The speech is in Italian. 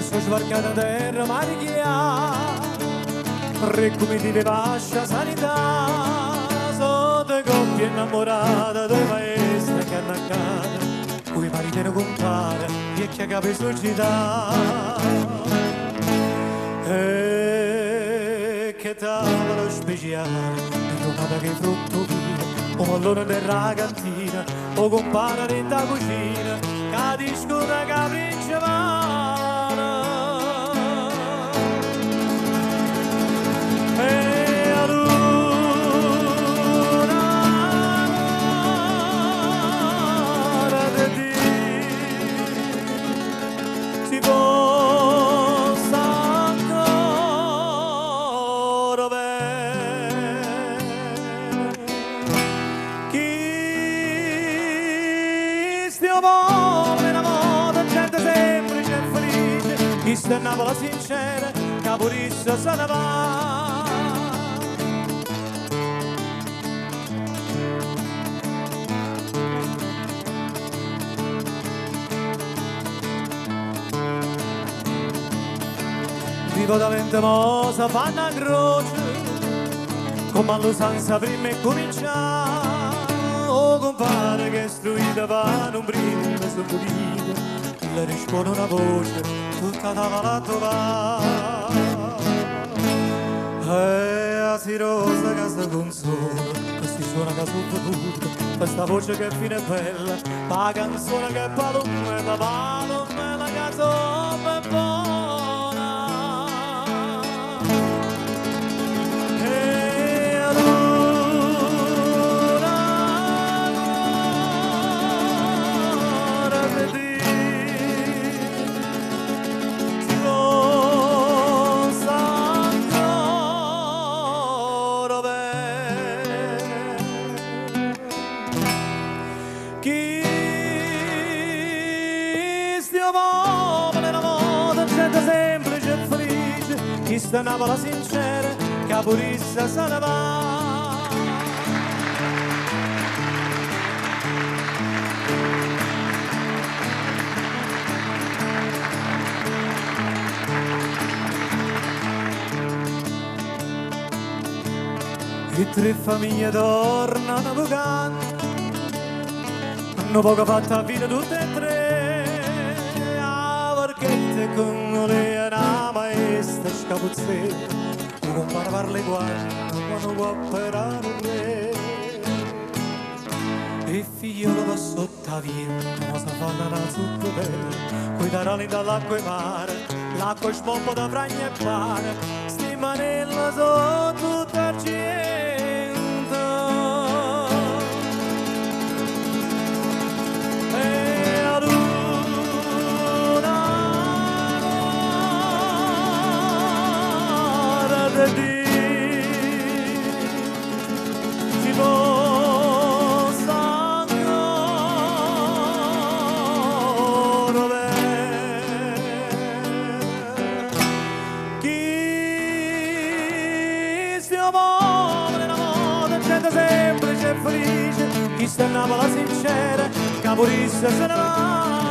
Sono sbarcata a terra mariglia, come di vascia sanità, sono due coppie innamorate, due maestre che hanno accade, cui maritino compare, vecchia capi società. E che tavolo speciale, trovata che frutto vino, o pallone della cantina, o compare da cucina, che discuta che principale. Questa è Napoli sincera, Caporissa se ne va. Vivo da 20 mosa, fanno a croce, come all'usanza prima e cominciare. Oh compare che è istruita, va non prima, sono pulita, le risponde una voce. Tutta da valato va e a si rosa che si consola, questi suona che sotto questa voce che fine è bella, la canzone che è palome, la palome, la canzone è buona. E allora vedi questa Napoli sincera, Caporissa se ne va. E tre famiglie tornano vocando, hanno poco fatto a vita tutte e tre, a Varchette con le maestra scapuzzetta, non parla le guardie quando può operare un re. E figlio va sotto a via, non sa fare una sotto bella, coi tarali dall'acqua e mare, l'acqua spompa da fragna e pane, sti manella sono tutta argento. Si possa ancora vedere chi stiamo poveri, l'amore, gente semplice e felice, chi sta a Napoli sincera, Caporissa se ne va.